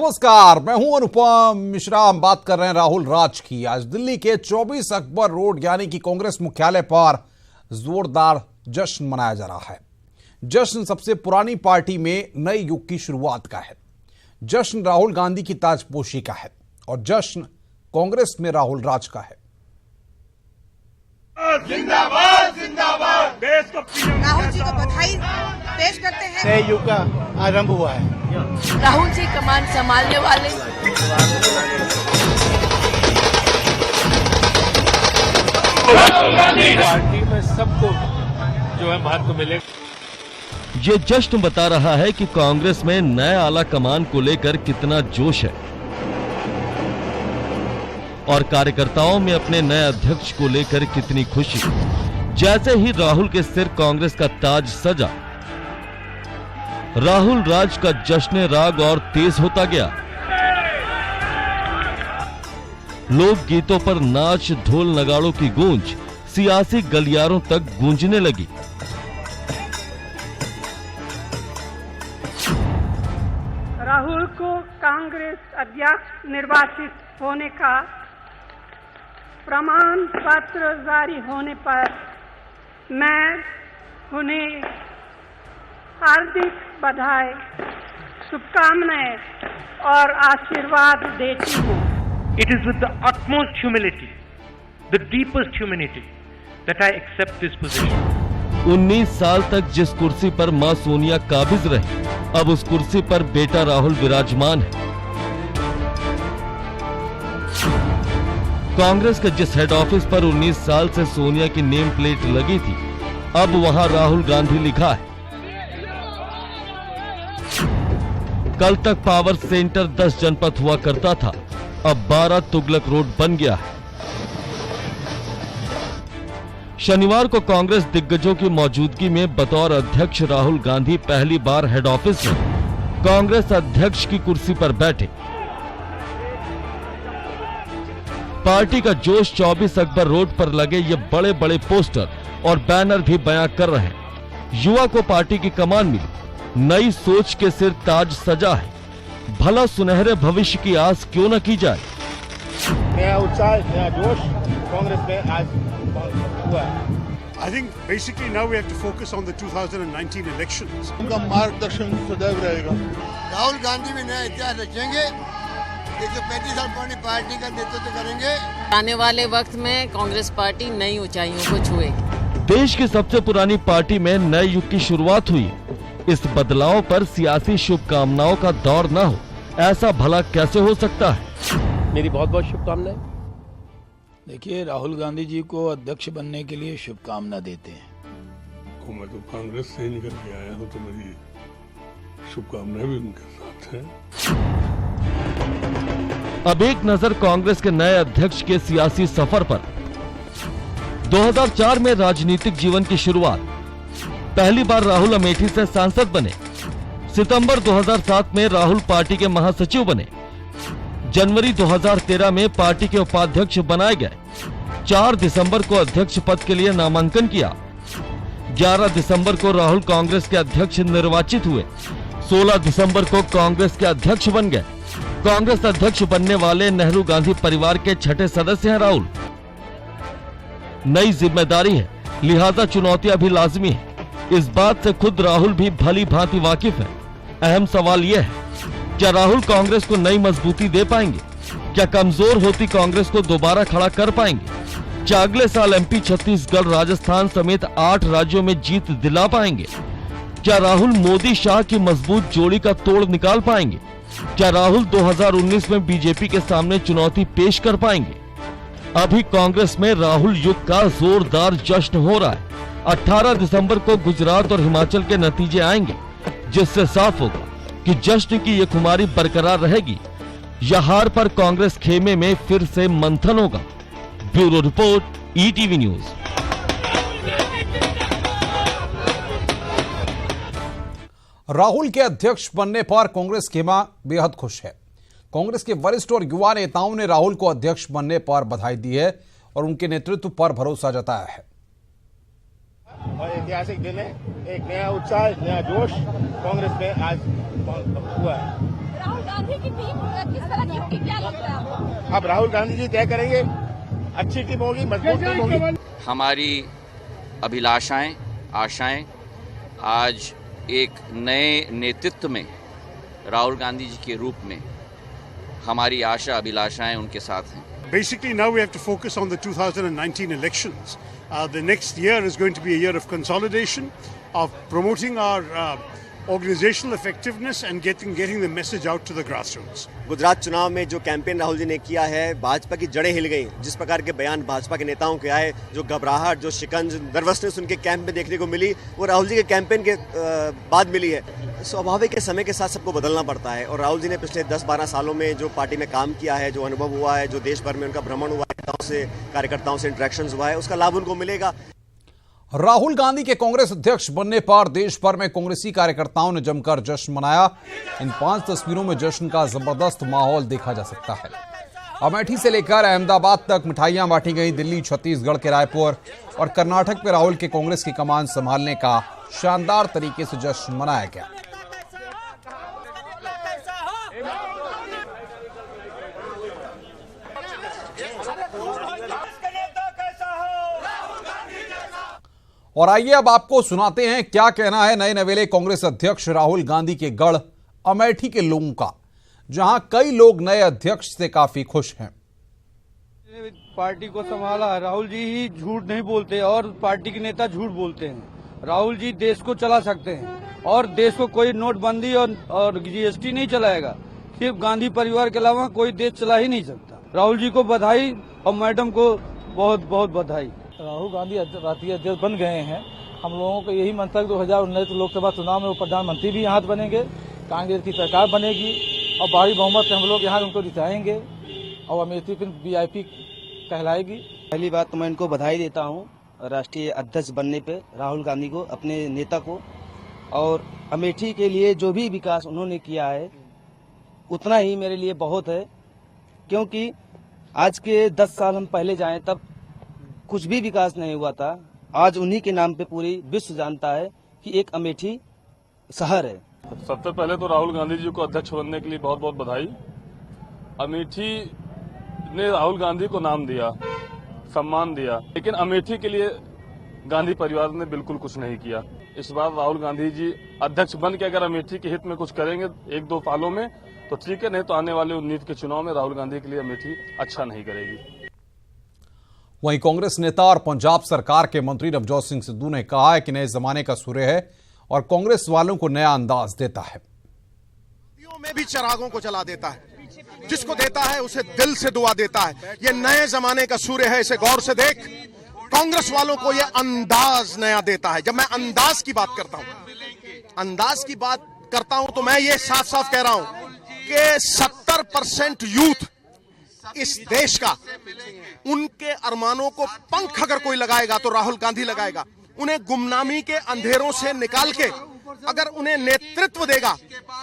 नमस्कार, मैं हूं अनुपम मिश्रा। हम बात कर रहे हैं राहुल राज की। आज दिल्ली के 24 अकबर रोड यानी कि कांग्रेस मुख्यालय पर जोरदार जश्न मनाया जा रहा है। जश्न सबसे पुरानी पार्टी में नए युग की शुरुआत का है। जश्न राहुल गांधी की ताजपोशी का है और जश्न कांग्रेस में राहुल राज का है। जिंदाबाद जिंदाबाद। देश को राहुल जी को बधाई पेश करते हैं। नए युग का आरंभ हुआ है। राहुल जी कमान संभालने वाले पार्टी में सबको जो है महत्व मिले। ये जश्न बता रहा है कि कांग्रेस में नए आला कमान को लेकर कितना जोश है और कार्यकर्ताओं में अपने नए अध्यक्ष को लेकर कितनी खुशी। जैसे ही राहुल के सिर कांग्रेस का ताज सजा, राहुल राज का जश्न राग और तेज होता गया। लोक गीतों पर नाच, ढोल नगाड़ों की गूंज सियासी गलियारों तक गूंजने लगी। राहुल को कांग्रेस अध्यक्ष निर्वाचित होने का प्रमाण पत्र जारी होने पर मैं उन्हें हार्दिक बधाई, शुभकामनाएं और आशीर्वाद देती हूँ। It is with the utmost humility, the deepest humility, that I accept this position. 19 साल तक जिस कुर्सी पर मां सोनिया काबिज रही, अब उस कुर्सी पर बेटा राहुल विराजमान है। कांग्रेस के जिस हेड ऑफिस पर 19 साल से सोनिया की नेम प्लेट लगी थी, अब वहां राहुल गांधी लिखा है। कल तक पावर सेंटर 10 जनपद हुआ करता था, अब 12 तुगलक रोड बन गया है। शनिवार को कांग्रेस दिग्गजों की मौजूदगी में बतौर अध्यक्ष राहुल गांधी पहली बार हेड ऑफिस में कांग्रेस अध्यक्ष की कुर्सी पर बैठे। पार्टी का जोश 24 अकबर रोड पर लगे ये बड़े बड़े पोस्टर और बैनर भी बयां कर रहे हैं। युवा को पार्टी की कमान मिली, नई सोच के सिर ताज सजा है। भला सुनहरे भविष्य की आस क्यों न की जाए। नया उत्साह, नया जोश कांग्रेस में आज हुआ है। I think basically now we have to focus on the 2019 elections. उनका मार्गदर्शन सदैव रहेगा। राहुल गांधी भी नया इतिहास रचेंगे। 135 साल पुरानी पार्टी का नेतृत्व करेंगे। आने वाले वक्त में कांग्रेस पार्टी नई ऊंचाइयों को छुएगी। देश की सबसे पुरानी पार्टी में नए युग की शुरुआत हुई। इस बदलाव पर सियासी शुभकामनाओं का दौर न हो, ऐसा भला कैसे हो सकता है। मेरी बहुत बहुत शुभकामनाएं। देखिए, राहुल गांधी जी को अध्यक्ष बनने के लिए शुभकामना देते हैं। मैं तो कांग्रेस से निकल के आया हूँ, तो मेरी शुभकामनाएं भी उनके साथ हैं। अब एक नजर कांग्रेस के नए अध्यक्ष के सियासी सफर पर। 2004 में राजनीतिक जीवन की शुरुआत। पहली बार राहुल अमेठी से सांसद बने। सितंबर 2007 में राहुल पार्टी के महासचिव बने। जनवरी 2013 में पार्टी के उपाध्यक्ष बनाए गए। 4 दिसंबर को अध्यक्ष पद के लिए नामांकन किया। 11 दिसंबर को राहुल कांग्रेस के अध्यक्ष निर्वाचित हुए। 16 दिसंबर को कांग्रेस के अध्यक्ष बन गए। कांग्रेस अध्यक्ष बनने वाले नेहरू गांधी परिवार के छठे सदस्य हैं राहुल। नई जिम्मेदारी है, लिहाजा चुनौतियां भी लाजमी है। इस बात से खुद राहुल भी भली भांति वाकिफ है। अहम सवाल यह है, क्या राहुल कांग्रेस को नई मजबूती दे पाएंगे? क्या कमजोर होती कांग्रेस को दोबारा खड़ा कर पाएंगे? क्या अगले साल एमपी, छत्तीसगढ़, राजस्थान समेत 8 राज्यों में जीत दिला पाएंगे? क्या राहुल मोदी शाह की मजबूत जोड़ी का तोड़ निकाल पाएंगे? क्या राहुल 2019 में बीजेपी के सामने चुनौती पेश कर पाएंगे? अभी कांग्रेस में राहुल युग का जोरदार जश्न हो रहा है। 18 दिसंबर को गुजरात और हिमाचल के नतीजे आएंगे, जिससे साफ होगा कि जश्न की ये खुमारी बरकरार रहेगी या हार पर कांग्रेस खेमे में फिर से मंथन होगा। Bureau report, ETV news. Rahul के अध्यक्ष बनने पर कांग्रेस खेमा बेहद खुश है। कांग्रेस के वरिष्ठ और युवा नेताओं ने राहुल को अध्यक्ष बनने पर बधाई दी है और उनके नेतृत्व पर भरोसा जताया है। और ऐतिहासिक दिन है, एक नया उत्साह, नया जोश कांग्रेस में आज हुआ है। गांधी की टीम किस तरह की होगी, क्या लगता है आपको? अब राहुल गांधी जी तय करेंगे, अच्छी टीम होगी, मजबूत टीम होगी। हमारी अभिलाषाएं, आशाएं आज एक नए नेतृत्व में राहुल गांधी जी के रूप में हमारी आशा अभिलाषाएं उनके साथ हैं। Basically now we have to focus on the 2019 elections. The next year is going to be a year of consolidation, of promoting our organizational effectiveness and getting the message out to the grassroots. Gujarat चुनाव में जो campaign Rahul ji ने किया है, भाजपा की जड़ें हिल गई। जिस प्रकार के बयान भाजपा के नेताओं के आए, जो घबराहट, जो शिकंज, नर्वसनेस उनके कैंप में देखने को मिली, वो राहुल जी के कैंपेन के बाद मिली है। स्वाभाविक है, समय के साथ सबको बदलना पड़ता है और राहुल जी ने पिछले 10-12 सालों में जो पार्टी में काम किया है, जो अनुभव हुआ है, जो देश भर में उनका भ्रमण हुआ है, कार्यकर्ताओं से इंटरेक्शंस हुआ है, उसका लाभ उनको मिलेगा। राहुल गांधी के कांग्रेस अध्यक्ष बनने पर देश भर में कांग्रेसी कार्यकर्ताओं ने जमकर जश्न मनाया। इन 5 तस्वीरों में जश्न का जबरदस्त माहौल देखा जा सकता है। अमेठी से लेकर अहमदाबाद तक मिठाइयां बांटी गई। दिल्ली, छत्तीसगढ़ के रायपुर और कर्नाटक में राहुल के कांग्रेस की कमान संभालने का शानदार तरीके से जश्न मनाया गया। और आइए अब आपको सुनाते हैं क्या कहना है नए नवेले कांग्रेस अध्यक्ष राहुल गांधी के गढ़ अमेठी के लोगों का, जहां कई लोग नए अध्यक्ष से काफी खुश हैं। पार्टी को संभाला राहुल जी ही झूठ नहीं बोलते और पार्टी के नेता झूठ बोलते हैं। राहुल जी देश को चला सकते हैं और देश को कोई नोटबंदी और जीएसटी नहीं चलाएगा। सिर्फ गांधी परिवार के अलावा कोई देश चला ही नहीं सकता। राहुल जी को बधाई और मैडम को बहुत बहुत बधाई। राहुल गांधी राष्ट्रीय अध्यक्ष बन गए हैं। हम लोगों का यही मंतव्य 2019 लोकसभा चुनाव में वो प्रधानमंत्री भी यहाँ बनेंगे, कांग्रेस की सरकार बनेगी और भारी बहुमत से हम लोग यहाँ उनको जिताएंगे और अमेठी फिर वीआईपी कहलाएगी। पहली बात तो मैं इनको बधाई देता हूँ राष्ट्रीय अध्यक्ष बनने पे, राहुल गांधी को, अपने नेता को। और अमेठी के लिए जो भी विकास उन्होंने किया है उतना ही मेरे लिए बहुत है, क्योंकि आज के 10 साल हम पहले जाएं तब कुछ भी विकास नहीं हुआ था। आज उन्हीं के नाम पे पूरी विश्व जानता है कि एक अमेठी शहर है। सबसे पहले तो राहुल गांधी जी को अध्यक्ष बनने के लिए बहुत बहुत बधाई। अमेठी ने राहुल गांधी को नाम दिया, सम्मान दिया, लेकिन अमेठी के लिए गांधी परिवार ने बिल्कुल कुछ नहीं किया। इस बार राहुल गांधी जी अध्यक्ष बन के अगर अमेठी के हित में कुछ करेंगे 1-2 सालों में तो ठीक है, नहीं तो आने वाले 19 के चुनाव में राहुल गांधी के लिए अमेठी अच्छा नहीं करेगी। वहीं कांग्रेस नेता और पंजाब सरकार के मंत्री नवजोत सिंह सिद्धू ने कहा है कि नए जमाने का सूर्य है और कांग्रेस वालों को नया अंदाज देता है। में भी चिरागों को जला देता है, जिसको देता है उसे दिल से दुआ देता है। ये नए जमाने का सूर्य है, इसे गौर से देख। कांग्रेस वालों को ये अंदाज नया देता है। जब मैं अंदाज की बात करता हूं तो मैं ये साफ साफ कह रहा हूं कि 70% यूथ इस देश का, उनके अरमानों को पंख अगर कोई लगाएगा तो राहुल गांधी लगाएगा। उन्हें गुमनामी के अंधेरों से निकाल के अगर उन्हें नेतृत्व देगा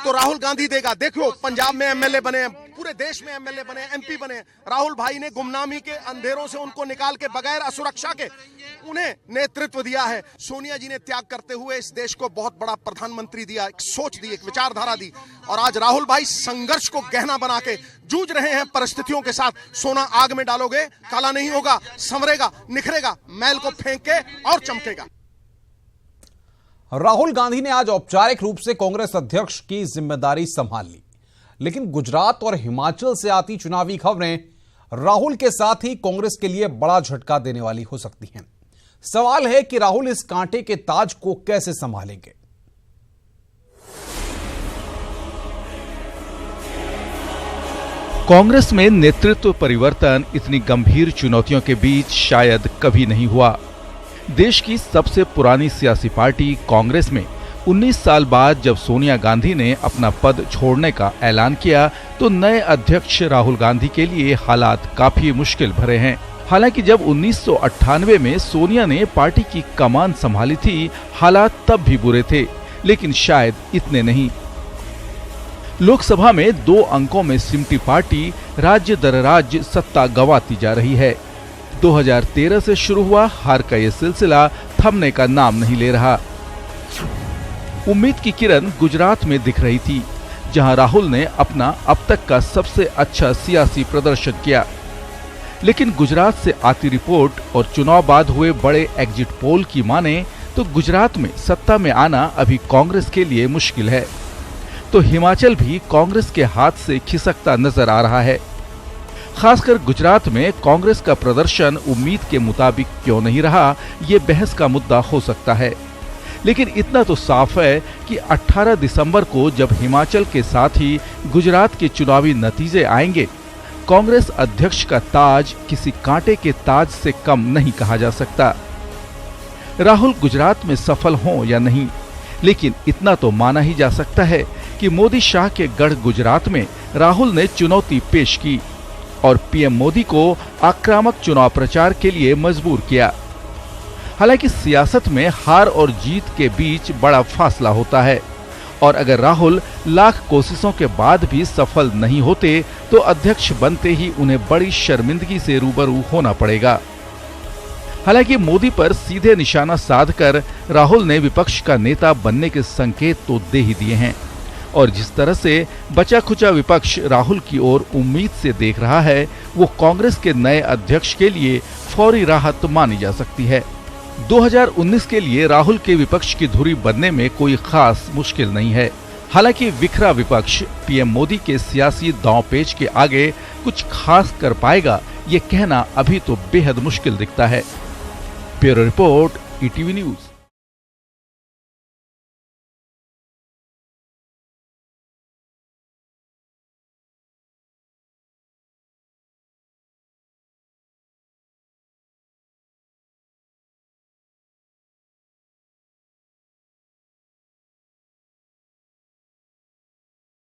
तो राहुल गांधी देगा। देखो, पंजाब में एमएलए बने, पूरे देश में एमएलए बने, एमपी बने। राहुल भाई ने गुमनामी के अंधेरों से उनको निकाल के बगैर असुरक्षा के उन्हें नेतृत्व दिया है। सोनिया जी ने त्याग करते हुए इस देश को बहुत बड़ा प्रधानमंत्री दिया, एक सोच दी, एक विचारधारा दी। और आज राहुल भाई संघर्ष को गहना बना के जूझ रहे हैं परिस्थितियों के साथ। सोना आग में डालोगे काला नहीं होगा, संवरेगा, निखरेगा, मैल को फेंक के और चमकेगा। राहुल गांधी ने आज औपचारिक रूप से कांग्रेस अध्यक्ष की जिम्मेदारी संभाल ली, लेकिन गुजरात और हिमाचल से आती चुनावी खबरें राहुल के साथ ही कांग्रेस के लिए बड़ा झटका देने वाली हो सकती हैं। सवाल है कि राहुल इस कांटे के ताज को कैसे संभालेंगे। कांग्रेस में नेतृत्व परिवर्तन इतनी गंभीर चुनौतियों के बीच शायद कभी नहीं हुआ। देश की सबसे पुरानी सियासी पार्टी कांग्रेस में 19 साल बाद जब सोनिया गांधी ने अपना पद छोड़ने का ऐलान किया तो नए अध्यक्ष राहुल गांधी के लिए हालात काफी मुश्किल भरे हैं। हालांकि जब 1998 में सोनिया ने पार्टी की कमान संभाली थी, हालात तब भी बुरे थे, लेकिन शायद इतने नहीं। लोकसभा में 2 अंकों में सिमटी पार्टी राज्य दर राज्य सत्ता गंवाती जा रही है। 2013 से शुरू हुआ हार का ये सिलसिला थमने का नाम नहीं ले रहा। उम्मीद की किरण गुजरात में दिख रही थी। जहां राहुल ने अपना अब तक का सबसे अच्छा सियासी प्रदर्शन किया। लेकिन गुजरात से आती रिपोर्ट और चुनाव बाद हुए बड़े एग्जिट पोल की माने तो गुजरात में सत्ता में आना अभी कांग्रेस के लिए मुश्किल है। तो हिमाचल भी कांग्रेस के हाथ से खिसकता नजर आ रहा है। खासकर गुजरात में कांग्रेस का प्रदर्शन उम्मीद के मुताबिक क्यों नहीं रहा, ये बहस का मुद्दा हो सकता है। लेकिन इतना तो साफ है कि 18 दिसंबर को जब हिमाचल के साथ ही गुजरात के चुनावी नतीजे आएंगे, कांग्रेस अध्यक्ष का ताज किसी कांटे के ताज से कम नहीं कहा जा सकता। राहुल गुजरात में सफल हों या नहीं, लेकिन इतना तो माना ही जा सकता है कि मोदी शाह के गढ़ गुजरात में राहुल ने चुनौती पेश की और पीएम मोदी को आक्रामक चुनाव प्रचार के लिए मजबूर किया। हालांकि सियासत में हार और जीत के बीच बड़ा फासला होता है और अगर राहुल लाख कोशिशों के बाद भी सफल नहीं होते तो अध्यक्ष बनते ही उन्हें बड़ी शर्मिंदगी से रूबरू होना पड़ेगा। हालांकि मोदी पर सीधे निशाना साधकर राहुल ने विपक्ष का नेता बनने के संकेत तो दे ही दिए हैं और जिस तरह से बचा खुचा विपक्ष राहुल की ओर उम्मीद से देख रहा है, वो कांग्रेस के नए अध्यक्ष के लिए फौरी राहत मानी जा सकती है। 2019 के लिए राहुल के विपक्ष की धुरी बनने में कोई खास मुश्किल नहीं है। हालांकि विखरा विपक्ष पीएम मोदी के सियासी दांवपेच के आगे कुछ खास कर पाएगा, ये कहना अभी तो बेहद मुश्किल दिखता है। Bureau report, ETV news.